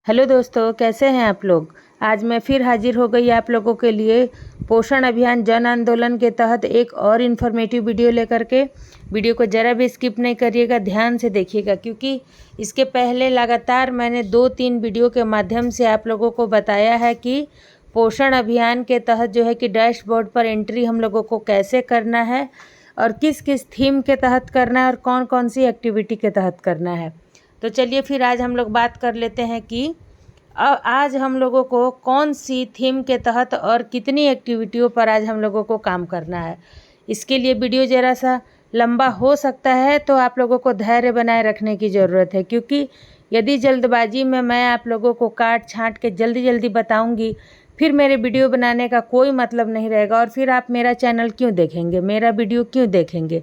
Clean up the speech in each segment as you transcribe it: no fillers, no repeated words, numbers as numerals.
Hello दोस्तों, कैसे हैं आप लोग। आज मैं फिर हाजिर हो गई आप लोगों के लिए पोषण अभियान जन आंदोलन के तहत एक और इन्फॉर्मेटिव वीडियो लेकर के। वीडियो को ज़रा भी स्किप नहीं करिएगा, ध्यान से देखिएगा, क्योंकि इसके पहले लगातार मैंने 2-3 वीडियो के माध्यम से आप लोगों को बताया है कि पोषण अभियान के तहत जो है कि डैशबोर्ड पर एंट्री हम लोगों को कैसे करना है और किस किस थीम के तहत करना है और कौन कौन सी एक्टिविटी के तहत करना है। तो चलिए फिर आज हम लोग बात कर लेते हैं कि आज हम लोगों को कौन सी थीम के तहत और कितनी एक्टिविटियों पर आज हम लोगों को काम करना है। इसके लिए वीडियो ज़रा सा लंबा हो सकता है, तो आप लोगों को धैर्य बनाए रखने की ज़रूरत है, क्योंकि यदि जल्दबाजी में मैं आप लोगों को काट छाँट के जल्दी जल्दी बताऊंगी, फिर मेरे वीडियो बनाने का कोई मतलब नहीं रहेगा और फिर आप मेरा चैनल क्यों देखेंगे, मेरा वीडियो क्यों देखेंगे।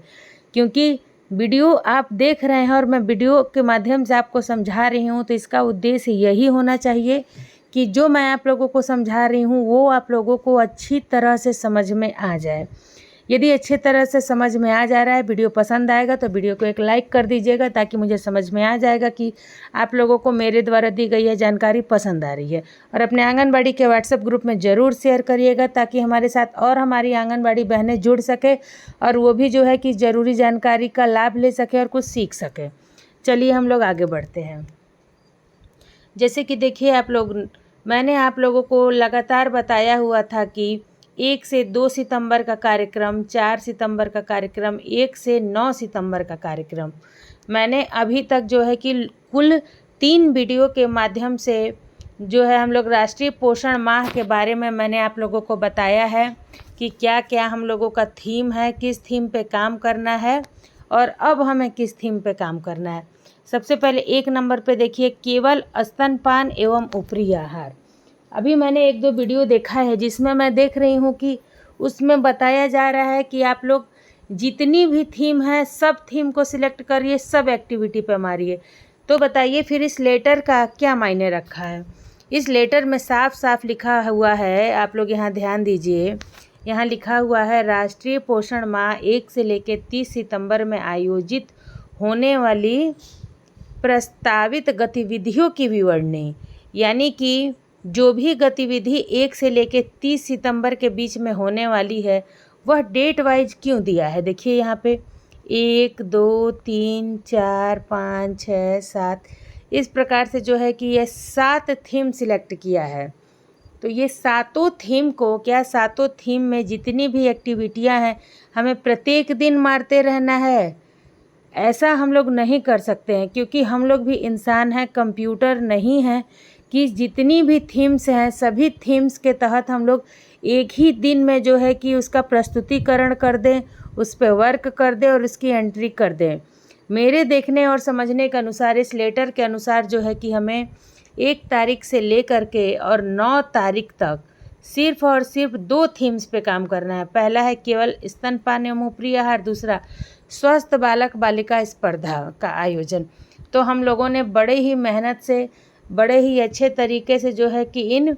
क्योंकि वीडियो आप देख रहे हैं और मैं वीडियो के माध्यम से आपको समझा रही हूँ, तो इसका उद्देश्य यही होना चाहिए कि जो मैं आप लोगों को समझा रही हूँ वो आप लोगों को अच्छी तरह से समझ में आ जाए। यदि अच्छी तरह से समझ में आ जा रहा है, वीडियो पसंद आएगा तो वीडियो को एक लाइक कर दीजिएगा, ताकि मुझे समझ में आ जाएगा कि आप लोगों को मेरे द्वारा दी गई यह जानकारी पसंद आ रही है। और अपने आंगनबाड़ी के व्हाट्सएप ग्रुप में ज़रूर शेयर करिएगा, ताकि हमारे साथ और हमारी आंगनबाड़ी बहनें जुड़ सके और वो भी जो है कि ज़रूरी जानकारी का लाभ ले सके और कुछ सीख सके। चलिए हम लोग आगे बढ़ते हैं। जैसे कि देखिए आप लोग, मैंने आप लोगों को लगातार बताया हुआ था कि 1 से 2 सितंबर का कार्यक्रम, 4 सितंबर का कार्यक्रम, 1 से 9 सितंबर का कार्यक्रम, मैंने अभी तक जो है कि कुल 3 वीडियो के माध्यम से जो है हम लोग राष्ट्रीय पोषण माह के बारे में मैंने आप लोगों को बताया है कि क्या क्या हम लोगों का थीम है, किस थीम पे काम करना है और अब हमें किस थीम पे काम करना है। सबसे पहले 1 नंबर पे देखिए, केवल स्तनपान एवं ऊपरी आहार। अभी मैंने 1-2 वीडियो देखा है जिसमें मैं देख रही हूँ कि उसमें बताया जा रहा है कि आप लोग जितनी भी थीम है सब थीम को सिलेक्ट करिए, सब एक्टिविटी पे मारिए। तो बताइए फिर इस लेटर का क्या मायने रखा है। इस लेटर में साफ साफ लिखा हुआ है, आप लोग यहाँ ध्यान दीजिए, यहाँ लिखा हुआ है राष्ट्रीय पोषण माह 1 से लेकर 30 सितंबर में आयोजित होने वाली प्रस्तावित गतिविधियों की विवरणी। यानी कि जो भी गतिविधि 1 से लेकर 30 सितंबर के बीच में होने वाली है वह डेट वाइज क्यों दिया है। देखिए यहाँ पे 1, 2, 3, 4, 5, 6, 7 इस प्रकार से जो है कि ये 7 थीम सिलेक्ट किया है। तो ये सातों थीम को, क्या सातों थीम में जितनी भी एक्टिविटियां हैं हमें प्रत्येक दिन मारते रहना है, ऐसा हम लोग नहीं कर सकते हैं, क्योंकि हम लोग भी इंसान हैं, कंप्यूटर नहीं हैं कि जितनी भी थीम्स हैं सभी थीम्स के तहत हम लोग एक ही दिन में जो है कि उसका प्रस्तुतिकरण कर दें, उस पर वर्क कर दें और उसकी एंट्री कर दें। मेरे देखने और समझने के अनुसार, इस लेटर के अनुसार जो है कि हमें 1 तारीख से लेकर के और 9 तारीख तक सिर्फ और सिर्फ 2 थीम्स पे काम करना है। पहला है केवल स्तनपान एवं ऊपरी आहार, दूसरा स्वस्थ बालक बालिका स्पर्धा का आयोजन। तो हम लोगों ने बड़े ही मेहनत से, बड़े ही अच्छे तरीके से जो है कि इन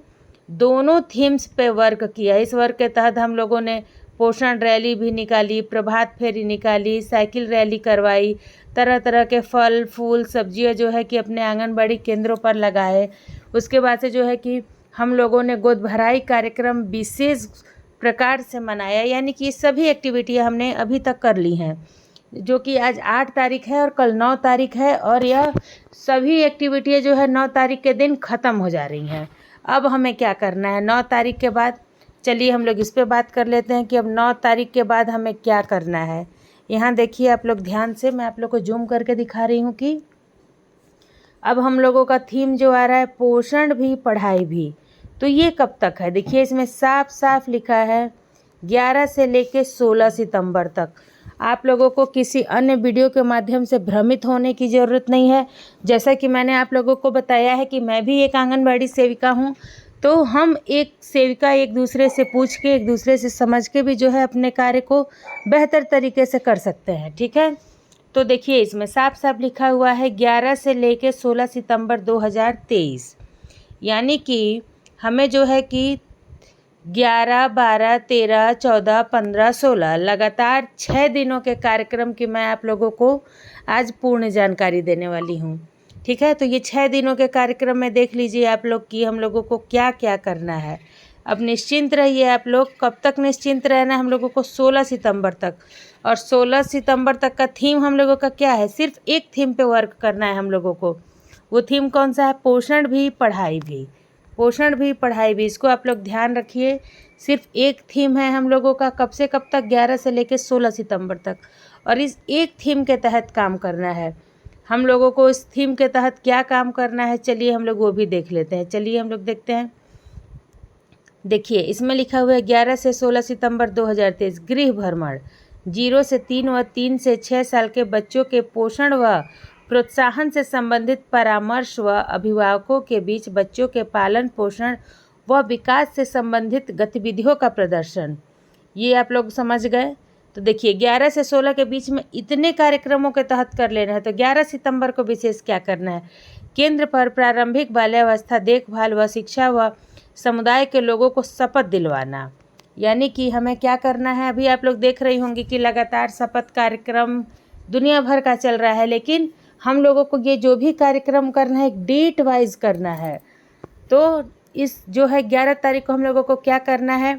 दोनों थीम्स पे वर्क किया। इस वर्क के तहत हम लोगों ने पोषण रैली भी निकाली, प्रभात फेरी निकाली, साइकिल रैली करवाई, तरह तरह के फल फूल सब्जियां जो है कि अपने आंगनबाड़ी केंद्रों पर लगाए। उसके बाद से जो है कि हम लोगों ने गोद भराई कार्यक्रम विशेष प्रकार से मनाया। यानी कि सभी एक्टिविटियां हमने अभी तक कर ली हैं, जो कि आज 8 तारीख है और कल 9 तारीख है, और यह सभी एक्टिविटियां जो है 9 तारीख के दिन ख़त्म हो जा रही हैं। अब हमें क्या करना है 9 तारीख के बाद, चलिए हम लोग इस पे बात कर लेते हैं कि अब 9 तारीख के बाद हमें क्या करना है। यहाँ देखिए आप लोग ध्यान से, मैं आप लोग को जूम करके दिखा रही हूँ कि अब हम लोगों का थीम जो आ रहा है पोषण भी पढ़ाई भी। तो ये कब तक है, देखिए इसमें साफ साफ लिखा है 11 से लेकर 16 सितंबर तक। आप लोगों को किसी अन्य वीडियो के माध्यम से भ्रमित होने की ज़रूरत नहीं है। जैसा कि मैंने आप लोगों को बताया है कि मैं भी एक आंगनबाड़ी सेविका हूँ, तो हम एक सेविका एक दूसरे से पूछ के, एक दूसरे से समझ के भी जो है अपने कार्य को बेहतर तरीके से कर सकते हैं। ठीक है, तो देखिए इसमें साफ साफ लिखा हुआ है 11 से लेकर 16 सितंबर 2023। यानी कि हमें जो है कि 11, 12, 13, 14, 15, 16 लगातार 6 दिनों के कार्यक्रम की मैं आप लोगों को आज पूर्ण जानकारी देने वाली हूँ। ठीक है। तो ये 6 दिनों के कार्यक्रम में देख लीजिए आप लोग कि हम लोगों को क्या क्या करना है। अब निश्चिंत रहिए आप लोग। कब तक निश्चिंत रहना? हम लोगों को 16 सितंबर तक। और 16 सितंबर तक का थीम हम लोगों का क्या है? सिर्फ एक थीम पे वर्क करना है हम लोगों को। वो थीम कौन सा है? पोषण भी पढ़ाई भी। पोषण भी पढ़ाई भी, इसको आप लोग ध्यान रखिए। सिर्फ एक थीम है हम लोगों का। कब से कब तक? 11 से लेकर 16 सितंबर तक। और इस एक थीम के तहत काम करना है हम लोगों को। इस थीम के तहत क्या काम करना है, चलिए हम लोग वो भी देख लेते हैं। चलिए हम लोग देखते हैं। देखिए इसमें लिखा हुआ है 11 से 16 सितंबर 2023 गृह भ्रमण। 0 से 3 व 3 से 6 साल के बच्चों के पोषण व प्रोत्साहन से संबंधित परामर्श व अभिभावकों के बीच बच्चों के पालन पोषण व विकास से संबंधित गतिविधियों का प्रदर्शन। ये आप लोग समझ गए। तो देखिए 11 से 16 के बीच में इतने कार्यक्रमों के तहत कर लेना है। तो 11 सितंबर को विशेष क्या करना है? केंद्र पर प्रारंभिक बाल्यावस्था देखभाल व शिक्षा व समुदाय के लोगों को शपथ दिलवाना। यानी कि हमें क्या करना है? अभी आप लोग देख रही होंगी कि लगातार शपथ कार्यक्रम दुनिया भर का चल रहा है, लेकिन हम लोगों को ये जो भी कार्यक्रम करना है एक डेट वाइज करना है। तो इस जो है 11 तारीख को हम लोगों को क्या करना है?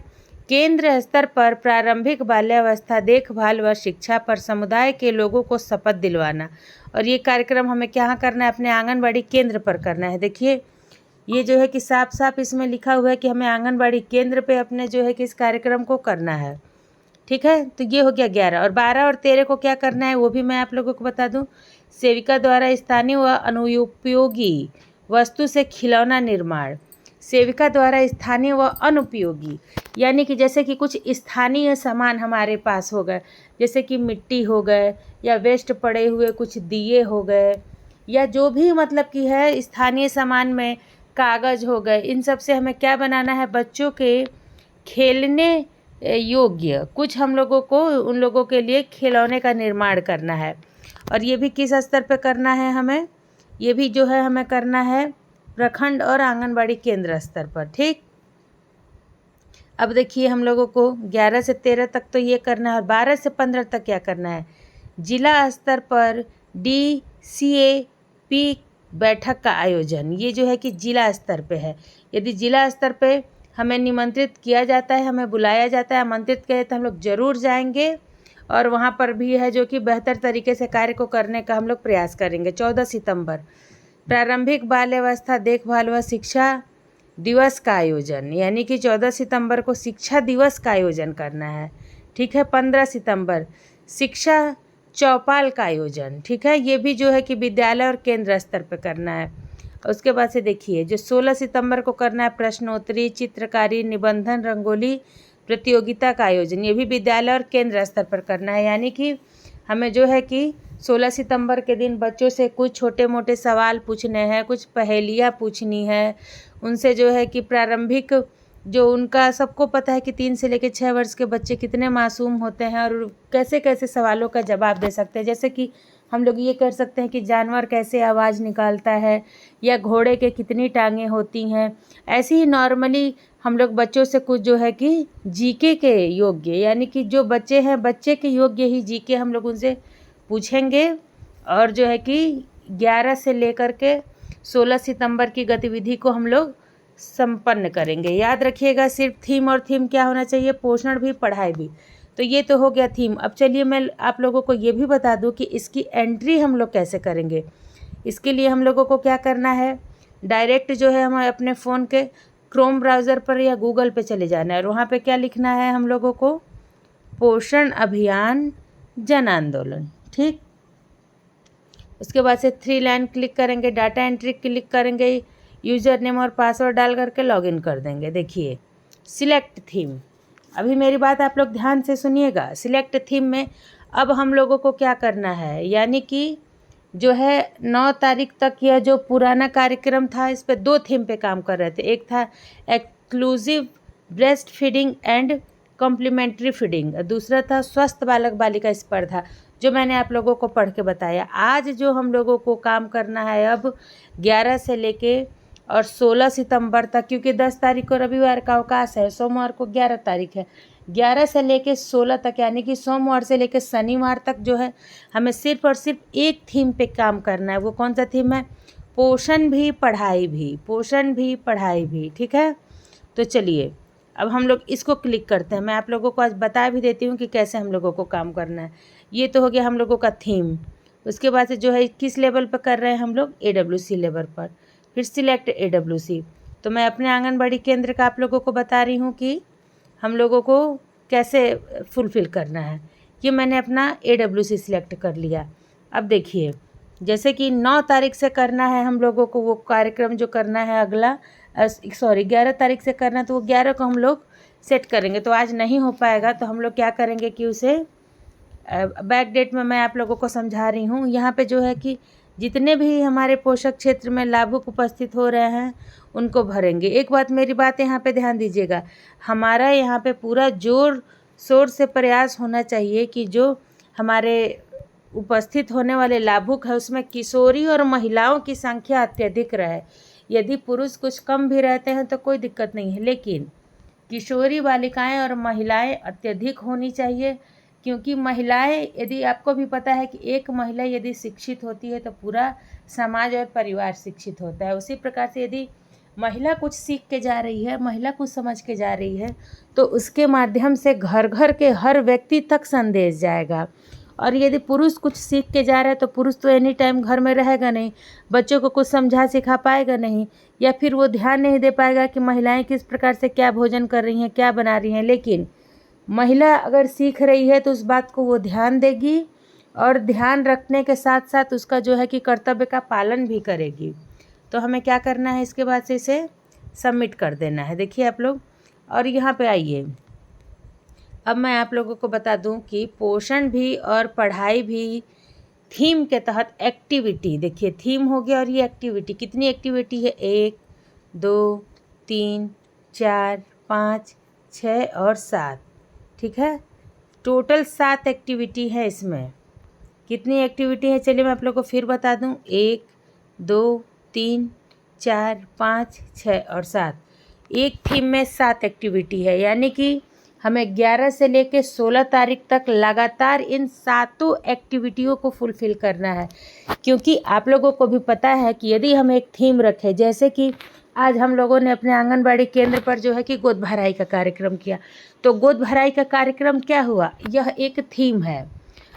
केंद्र स्तर पर प्रारंभिक बाल्यावस्था देखभाल व शिक्षा पर समुदाय के लोगों को शपथ दिलवाना। और ये कार्यक्रम हमें क्या करना है? अपने आंगनबाड़ी केंद्र पर करना है। देखिए ये जो है कि साफ साफ इसमें लिखा हुआ है कि हमें आंगनबाड़ी केंद्र पे अपने जो है कि इस कार्यक्रम को करना है। ठीक है। तो ये हो गया 11। और 12 और 13 को क्या करना है वो भी मैं आप लोगों को बता दूं। सेविका द्वारा स्थानीय व अनुपयोगी वस्तु से खिलौना निर्माण। सेविका द्वारा स्थानीय व अनुपयोगी, यानी कि जैसे कि कुछ स्थानीय सामान हमारे पास हो गए, जैसे कि मिट्टी हो गए या वेस्ट पड़े हुए कुछ दिए हो गए, या जो भी मतलब कि है स्थानीय सामान में कागज़ हो गए। इन सब से हमें क्या बनाना है? बच्चों के खेलने योग्य कुछ हम लोगों को उन लोगों के लिए खिलौने का निर्माण करना है। और ये भी किस स्तर पे करना है हमें? ये भी जो है हमें करना है प्रखंड और आंगनबाड़ी केंद्र स्तर पर। ठीक। अब देखिए हम लोगों को 11 से 13 तक तो ये करना है। और 12 से 15 तक क्या करना है? जिला स्तर पर DCAP बैठक का आयोजन। ये जो है कि जिला स्तर पे है। यदि जिला स्तर पे हमें निमंत्रित किया जाता है, हमें बुलाया जाता है, आमंत्रित किया तो हम लोग ज़रूर जाएंगे। और वहाँ पर भी है जो कि बेहतर तरीके से कार्य को करने का हम लोग प्रयास करेंगे। 14 सितंबर प्रारंभिक बाल्यावस्था देखभाल व शिक्षा दिवस का आयोजन, यानी कि 14 सितंबर को शिक्षा दिवस का आयोजन करना है। ठीक है। 15 सितंबर शिक्षा चौपाल का आयोजन। ठीक है। ये भी जो है कि विद्यालय और केंद्र स्तर पर करना है। उसके बाद से देखिए जो 16 सितंबर को करना है प्रश्नोत्तरी चित्रकारी निबंधन रंगोली प्रतियोगिता का आयोजन। ये भी विद्यालय और केंद्र स्तर पर करना है। यानी कि हमें जो है कि 16 सितंबर के दिन बच्चों से कुछ छोटे मोटे सवाल पूछने हैं, कुछ पहेलियाँ पूछनी है उनसे। जो है कि प्रारंभिक जो उनका सबको पता है कि 3 से लेकर 6 वर्ष के बच्चे कितने मासूम होते हैं और कैसे कैसे सवालों का जवाब दे सकते हैं। जैसे कि हम लोग ये कर सकते हैं कि जानवर कैसे आवाज़ निकालता है, या घोड़े के कितनी टांगें होती हैं। ऐसे ही नॉर्मली हम लोग बच्चों से कुछ जो है कि जीके के योग्य, यानी कि जो बच्चे हैं बच्चे के योग्य ही जीके हम लोग उनसे पूछेंगे। और जो है कि 11 से लेकर के 16 सितंबर की गतिविधि को हम लोग संपन्न करेंगे। याद रखिएगा सिर्फ थीम, और थीम क्या होना चाहिए? पोषण भी पढ़ाई भी। तो ये तो हो गया थीम। अब चलिए मैं आप लोगों को ये भी बता दूं कि इसकी एंट्री हम लोग कैसे करेंगे। इसके लिए हम लोगों को क्या करना है? डायरेक्ट जो है हम अपने फ़ोन के क्रोम ब्राउज़र पर या गूगल पे चले जाना है और वहाँ पे क्या लिखना है हम लोगों को? पोषण अभियान जन आंदोलन। ठीक। उसके बाद से 3 लाइन क्लिक करेंगे, डाटा एंट्री क्लिक करेंगे, यूज़र नेम और पासवर्ड डाल करके लॉगिन कर देंगे। देखिए सिलेक्ट थीम। अभी मेरी बात आप लोग ध्यान से सुनिएगा। सिलेक्ट थीम में अब हम लोगों को क्या करना है? यानी कि जो है 9 तारीख तक यह जो पुराना कार्यक्रम था इस पे 2 थीम पे काम कर रहे थे। एक था exclusive breast feeding and complementary feeding, दूसरा था स्वस्थ बालक बालिका स्पर्धा, जो मैंने आप लोगों को पढ़ के बताया। आज जो हम लोगों को काम करना है अब 11 से लेके और 16 सितंबर तक, क्योंकि 10 तारीख को रविवार का अवकाश है, सोमवार को 11 तारीख है, 11 से लेके 16 तक यानी कि सोमवार से लेके शनिवार तक जो है हमें सिर्फ और सिर्फ एक थीम पे काम करना है। वो कौन सा थीम है? पोषण भी पढ़ाई भी, पोषण भी पढ़ाई भी। ठीक है, तो चलिए अब हम लोग इसको क्लिक करते हैं। मैं आप लोगों को आज बता भी देती हूँ कि कैसे हम लोगों को काम करना है। ये तो हो गया हम लोगों का थीम। उसके बाद से जो है किस लेवल पर कर रहे हैं हम लोग, AWC लेवल पर। फिर सिलेक्ट AWC। तो मैं अपने आंगनबाड़ी केंद्र का आप लोगों को बता रही हूँ कि हम लोगों को कैसे फुलफ़िल करना है। ये मैंने अपना AWC सिलेक्ट कर लिया। अब देखिए, जैसे कि 9 तारीख से करना है हम लोगों को वो कार्यक्रम जो करना है अगला, 11 तारीख से करना है, तो वो 11 को हम लोग सेट करेंगे। तो आज नहीं हो पाएगा, तो हम लोग क्या करेंगे कि उसे बैक डेट में मैं आप लोगों को समझा रही हूँ। यहाँ पे जो है कि जितने भी हमारे पोषक क्षेत्र में लाभुक उपस्थित हो रहे हैं उनको भरेंगे। एक बात, मेरी बात यहाँ पे ध्यान दीजिएगा, हमारा यहाँ पे पूरा जोर शोर से प्रयास होना चाहिए कि जो हमारे उपस्थित होने वाले लाभुक है उसमें किशोरी और महिलाओं की संख्या अत्यधिक रहे। यदि पुरुष कुछ कम भी रहते हैं तो कोई दिक्कत नहीं है, लेकिन किशोरी बालिकाएं और महिलाएं अत्यधिक होनी चाहिए। क्योंकि महिलाएं, यदि आपको भी पता है कि एक महिला यदि शिक्षित होती है तो पूरा समाज और परिवार शिक्षित होता है। उसी प्रकार से यदि महिला कुछ सीख के जा रही है, महिला कुछ समझ के जा रही है, तो उसके माध्यम से घर घर के हर व्यक्ति तक संदेश जाएगा। और यदि पुरुष कुछ सीख के जा रहा है तो पुरुष तो एनी टाइम घर में रहेगा नहीं, बच्चों को कुछ समझा सिखा पाएगा नहीं, या फिर वो ध्यान नहीं दे पाएगा कि महिलाएं किस प्रकार से क्या भोजन कर रही हैं, क्या बना रही हैं। लेकिन महिला अगर सीख रही है तो उस बात को वो ध्यान देगी, और ध्यान रखने के साथ साथ उसका जो है कि कर्तव्य का पालन भी करेगी। तो हमें क्या करना है, इसके बाद से इसे सबमिट कर देना है। देखिए आप लोग, और यहाँ पे आइए, अब मैं आप लोगों को बता दूं कि पोषण भी और पढ़ाई भी थीम के तहत एक्टिविटी, देखिए थीम हो गया और ये एक्टिविटी, कितनी एक्टिविटी है, 1 2 3 4 5 6 और 7। ठीक है, टोटल 7 एक्टिविटी है इसमें। कितनी एक्टिविटी है चलिए मैं आप लोगों को फिर बता दूं, 1 2 3 4 5 6 और 7। एक थीम में 7 एक्टिविटी है, यानी कि हमें 11 से लेकर 16 तारीख तक लगातार इन 7 एक्टिविटियों को फुलफ़िल करना है। क्योंकि आप लोगों को भी पता है कि यदि हम एक थीम रखें, जैसे कि आज हम लोगों ने अपने आंगनबाड़ी केंद्र पर जो है कि गोद भराई का कार्यक्रम किया, तो गोद भराई का कार्यक्रम क्या हुआ, यह एक थीम है।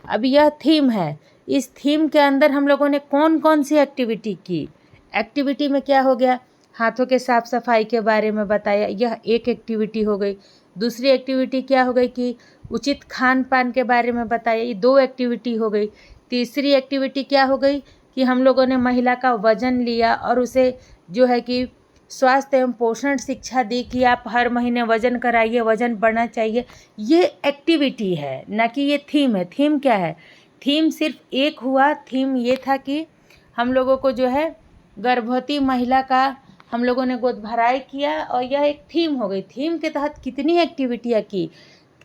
अब यह थीम है, इस थीम के अंदर हम लोगों ने कौन कौन सी एक्टिविटी की। एक्टिविटी में क्या हो गया, हाथों के साफ सफाई के बारे में बताया, यह एक एक्टिविटी हो गई। दूसरी एक्टिविटी क्या हो गई कि उचित खान पान के बारे में बताया, ये 2 एक्टिविटी हो गई। तीसरी एक्टिविटी क्या हो गई कि हम लोगों ने महिला का वज़न लिया और उसे जो है कि स्वास्थ्य एवं पोषण शिक्षा दी कि आप हर महीने वज़न कराइए, वज़न बढ़ना चाहिए। ये एक्टिविटी है, ना कि ये थीम है। थीम क्या है, थीम सिर्फ एक हुआ। थीम ये था कि हम लोगों को जो है गर्भवती महिला का हम लोगों ने गोद भराई किया, और यह एक थीम हो गई। थीम के तहत कितनी एक्टिविटियाँ की,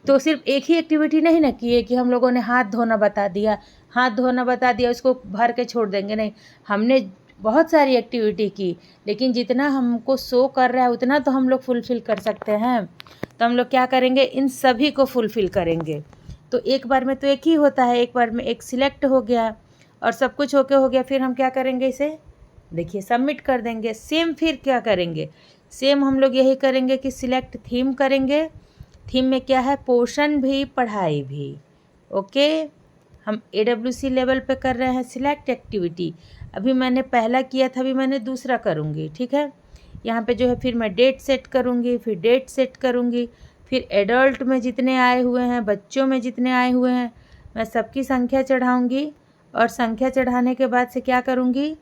तो सिर्फ एक ही एक्टिविटी नहीं ना की है कि हम लोगों ने हाथ धोना बता दिया, हाथ धोना बता दिया उसको भर के छोड़ देंगे, नहीं, हमने बहुत सारी एक्टिविटी की। लेकिन जितना हमको शो कर रहा है उतना तो हम लोग फुलफ़िल कर सकते हैं। तो हम लोग क्या करेंगे, इन सभी को फुलफ़िल करेंगे। तो एक बार में तो एक ही होता है, एक बार में एक सिलेक्ट हो गया और सब कुछ ओके हो गया। फिर हम क्या करेंगे, इसे देखिए सबमिट कर देंगे। सेम फिर क्या करेंगे, सेम हम लोग यही करेंगे कि सिलेक्ट थीम करेंगे। थीम में क्या है, पोषण भी पढ़ाई भी। ओके, हम AWC लेवल पे कर रहे हैं सिलेक्ट एक्टिविटी। अभी मैंने पहला किया था, अभी मैंने दूसरा करूँगी। ठीक है, यहाँ पे जो है फिर मैं डेट सेट करूँगी, फिर डेट सेट करूँगी, फिर एडल्ट में जितने आए हुए हैं, बच्चों में जितने आए हुए हैं, मैं सबकी संख्या चढ़ाऊँगी। और संख्या चढ़ाने के बाद से क्या करूँगी,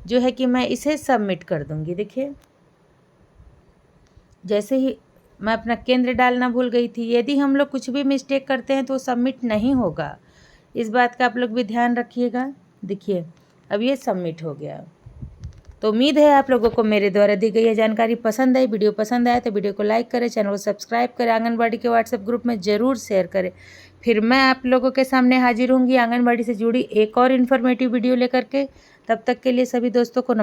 जो है कि मैं इसे सबमिट कर दूँगी। देखिए, जैसे ही मैं अपना केंद्र डालना भूल गई थी, यदि हम लोग कुछ भी मिस्टेक करते हैं तो सबमिट नहीं होगा, इस बात का आप लोग भी ध्यान रखिएगा। देखिए, अब ये सबमिट हो गया। तो उम्मीद है आप लोगों को मेरे द्वारा दी गई यह जानकारी पसंद आई। वीडियो पसंद आए तो वीडियो को लाइक करें, चैनल को सब्सक्राइब करें, आंगनबाड़ी के व्हाट्सएप ग्रुप में ज़रूर शेयर करें। फिर मैं आप लोगों के सामने हाजिर होंगी आंगनबाड़ी से जुड़ी एक और इन्फॉर्मेटिव वीडियो लेकर के। तब तक के लिए सभी दोस्तों को नमस्कार।